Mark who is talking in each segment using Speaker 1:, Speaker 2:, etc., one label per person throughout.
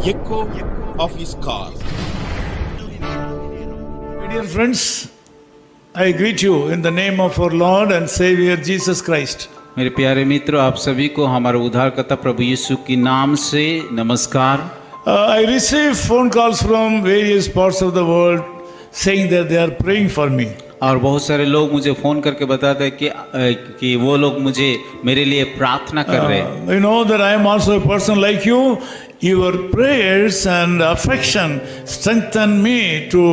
Speaker 1: echo of his call.
Speaker 2: Dear friends, I greet you in the name of our Lord and Savior Jesus Christ.
Speaker 3: मेरे प्यारे मित्रों, आप सभी को हमारे उद्धारकर्ता प्रभु यीशु के नाम से नमस्कार।
Speaker 2: I receive phone calls from various parts of the world saying that they are praying for me.
Speaker 3: और बहुत सारे लोग मुझे फ़ोन करके बताते हैं कि वो लोग मुझे मेरे लिए प्रार्थना कर रहे हैं।
Speaker 2: You know that I am also a person like you. Your prayers and affection strengthen me to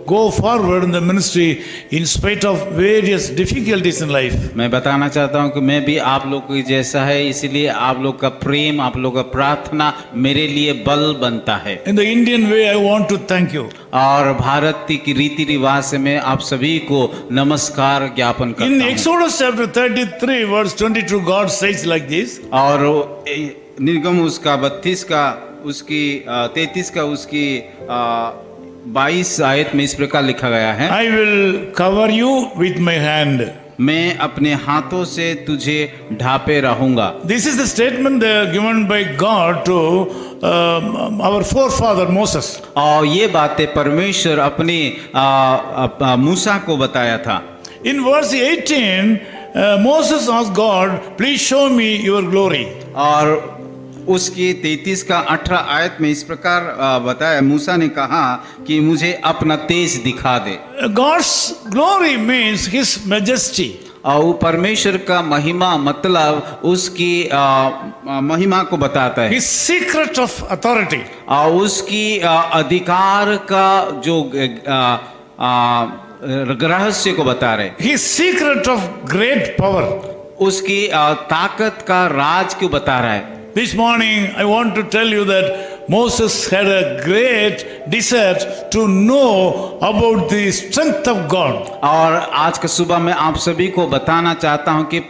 Speaker 2: go forward in the ministry in spite of various difficulties in life.
Speaker 3: मैं बताना चाहता हूँ कि मैं भी आप लोग के जैसा है, इसलिए आप लोग का प्रेम, आप लोग का प्रार्थना मेरे लिए बल बनता है।
Speaker 2: In the Indian way, I want to thank you.
Speaker 3: और भारत की रीति रिवाज से मैं आप सभी को नमस्कार ज्ञापन करता
Speaker 2: In
Speaker 3: हूँ।
Speaker 2: Exodus chapter 33 verse 22, God says like this.
Speaker 3: और निर्गम उसका 32 का उसकी 33 का उसकी 22 आयत में इस प्रकार लिखा गया है,
Speaker 2: I will cover you with my hand.
Speaker 3: मैं अपने हाथों से तुझे ढापे रहूंगा।
Speaker 2: This is the statement given by God to our forefather Moses.
Speaker 3: और ये बातें परमेश्वर अपने मूसा को बताया था।
Speaker 2: In verse 18, Moses asked God, please show me your glory.
Speaker 3: और उसकी 33 का 18 आयत में इस प्रकार बताया, मूसा ने कहा कि मुझे अपना तेज दिखा दे।
Speaker 2: God's glory means his majesty.
Speaker 3: और परमेश्वर का महिमा मतलब उसकी महिमा को बताता है,
Speaker 2: His secret of authority.
Speaker 3: और उसकी अधिकार का जो रहस्य को बता रहे,
Speaker 2: His secret of great power.
Speaker 3: उसकी ताकत का राज क्यों बता रहा है।
Speaker 2: This morning I want to tell you that Moses had a great desire to know about the strength of God.
Speaker 3: और आज का सुबह मैं आप सभी को बताना चाहता हूं कि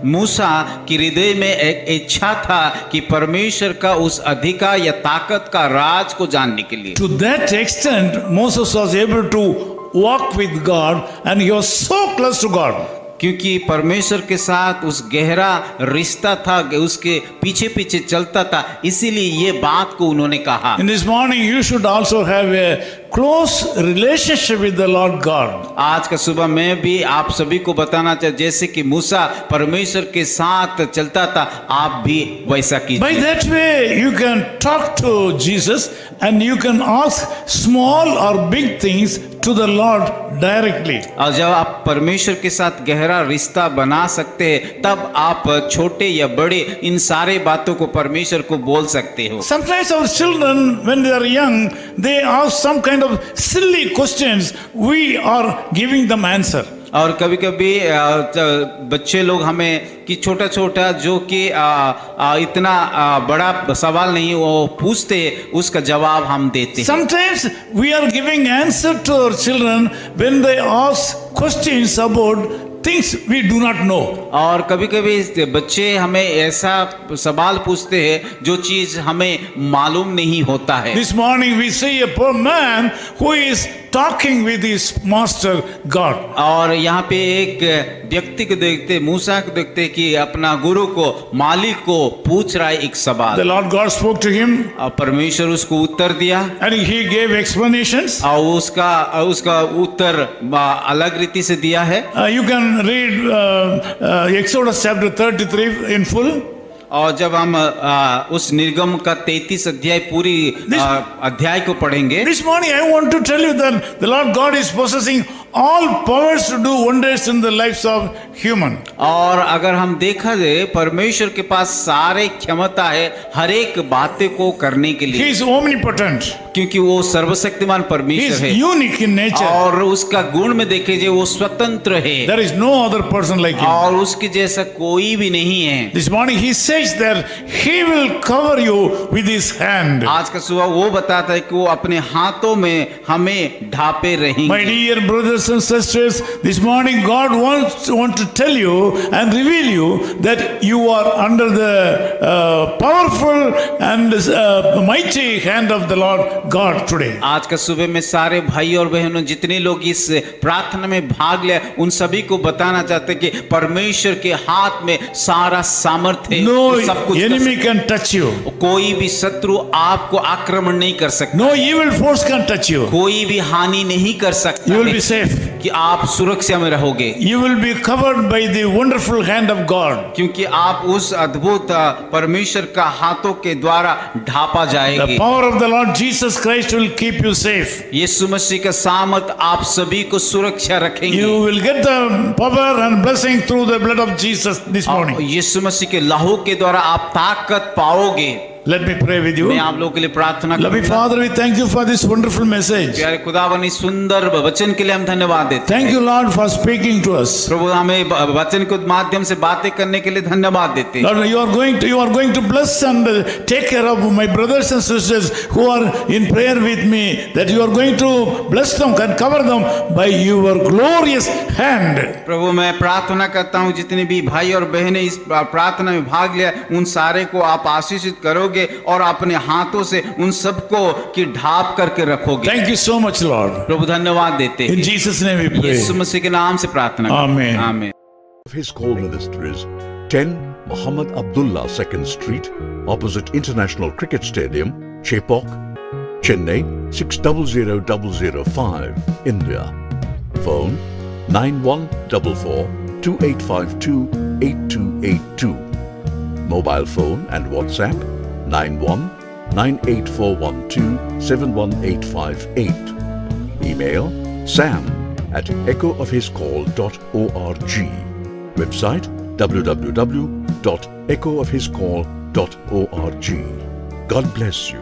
Speaker 3: मूसा की हृदय में एक इच्छा था कि परमेश्वर का उस अधिकार या ताकत का राज को जानने के लिए।
Speaker 2: To that extent Moses was able to walk with God and he was so close to God.
Speaker 3: क्योंकि परमेश्वर के साथ उस गहरा रिश्ता था कि उसके पीछे पीछे चलता था, इसीलिए ये बात को उन्होंने कहा।
Speaker 2: In this morning you should also have a close relationship with the Lord God.
Speaker 3: आज का सुबह मैं भी आप सभी को बताना चाहता, जैसे कि मूसा परमेश्वर के साथ चलता था, आप भी वैसा कीजिए।
Speaker 2: By that way you can talk to Jesus and you can ask small or big things to the Lord directly.
Speaker 3: और जब आप परमेश्वर के साथ गहरा रिश्ता बना सकते हैं, तब आप छोटे या बड़े इन सारे बातों को परमेश्वर को बोल सकते हो।
Speaker 2: Sometimes our children when they are young they ask some kind of silly questions, we are giving them answer.
Speaker 3: और कभी कभी बच्चे लोग हमें कि छोटा छोटा जो कि इतना बड़ा सवाल नहीं वो पूछते, उसका जवाब हम देते हैं।
Speaker 2: Sometimes we are giving answer to our children when they ask questions about things we do not know.
Speaker 3: और कभी कभी बच्चे हमें ऐसा सवाल पूछते हैं जो चीज हमें मालूम नहीं होता है।
Speaker 2: This morning we see a poor man who is talking with his master God.
Speaker 3: और यहाँ पे एक व्यक्ति को देखते, मूसा को देखते कि अपना गुरु को, मालिक को पूछ रहा है एक सवाल।
Speaker 2: The Lord God spoke to him.
Speaker 3: और परमेश्वर उसको उत्तर दिया
Speaker 2: And he gave explanations.
Speaker 3: और उसका उत्तर अलग रीति से दिया है।
Speaker 2: You can read Exodus chapter 33 in full.
Speaker 3: और जब हम उस निर्गम का 33 अध्याय पूरी अध्याय को पढ़ेंगे।
Speaker 2: This morning I want to tell you that the Lord God is possessing all powers to do wonders in the lives of human.
Speaker 3: और अगर हम देखा जाए परमेश्वर के पास सारे क्षमता है हर एक बातें को करने के
Speaker 2: He
Speaker 3: लिए,
Speaker 2: is omnipotent.
Speaker 3: क्योंकि वो सर्वशक्तिमान
Speaker 2: He
Speaker 3: परमेश्वर
Speaker 2: is
Speaker 3: है
Speaker 2: unique in nature.
Speaker 3: और उसका गुण में देखे जाए वो स्वतंत्र है
Speaker 2: There is no other person like him.
Speaker 3: और उसके जैसा कोई भी नहीं है।
Speaker 2: This morning he says that he will cover you with his hand.
Speaker 3: आज का सुबह वो बताता है कि वो अपने हाथों में हमें ढापे रहेंगे।
Speaker 2: My dear brothers brothers and sisters, this morning God wants to tell you and reveal you that you are under the powerful and mighty hand of the Lord God today.
Speaker 3: आज का सुबह में सारे भाई और बहनों जितने लोग इस प्रार्थना में भाग ले उन सभी को बताना चाहते हैं कि परमेश्वर के हाथ में सारा सामर्थ्य है,
Speaker 2: No
Speaker 3: वो सब कुछ कर
Speaker 2: enemy can touch you.
Speaker 3: कोई भी शत्रु आपको आक्रमण नहीं कर सकता,
Speaker 2: No evil force can touch you.
Speaker 3: कोई भी हानि नहीं कर सकता
Speaker 2: You will
Speaker 3: है
Speaker 2: be safe.
Speaker 3: कि आप सुरक्षा में रहोगे,
Speaker 2: You will be covered by the wonderful hand of God.
Speaker 3: क्योंकि आप उस अद्भुत परमेश्वर का हाथों के द्वारा ढापा
Speaker 2: The
Speaker 3: जाएंगे।
Speaker 2: power of the Lord Jesus Christ will keep you safe.
Speaker 3: यीशु मसीह का सामर्थ आप सभी को सुरक्षा रखेंगे।
Speaker 2: You will get the power and blessing through the blood of Jesus this
Speaker 3: और
Speaker 2: morning.
Speaker 3: यीशु मसीह के लहू के द्वारा आप ताकत पाओगे।
Speaker 2: Let me pray with you.
Speaker 3: मैं आप लोगों के लिए प्रार्थना
Speaker 2: Loving
Speaker 3: करूंगा।
Speaker 2: Father, we thank you for this wonderful message.
Speaker 3: प्यारे खुदावन इस सुंदर वचन के लिए हम धन्यवाद देते
Speaker 2: Thank
Speaker 3: हैं।
Speaker 2: you, Lord, for speaking to us.
Speaker 3: प्रभु हमें वचन के माध्यम से बातें करने के लिए धन्यवाद देते हैं।
Speaker 2: Lord, you are going to bless and take care of my brothers and sisters who are in prayer with me, that you are going to bless them and cover them by your glorious hand.
Speaker 3: प्रभु मैं प्रार्थना करता हूँ जितने भी भाई और बहनें इस प्रार्थना में भाग लिया उन सारे को आप आशीषित करोगे और अपने हाथों से उन सबको की ढाप करके रखोगे।
Speaker 2: Thank you so much, Lord.
Speaker 3: प्रभु धन्यवाद देते
Speaker 2: In
Speaker 3: हैं।
Speaker 2: Jesus' name we pray.
Speaker 3: यीशु मसीह के नाम से प्रार्थना करते हैं।
Speaker 2: Amen.
Speaker 3: आमीन।
Speaker 4: His call ministries 10 Muhammad Abdullah 2nd Street, opposite International Cricket Stadium, Chepauk, Chennai 600005, India. Phone 9144 2852 8282. Mobile phone and WhatsApp 91 98412 71858. Email sam@echoofhiscall.org. Website www.echoofhiscall.org. God bless you.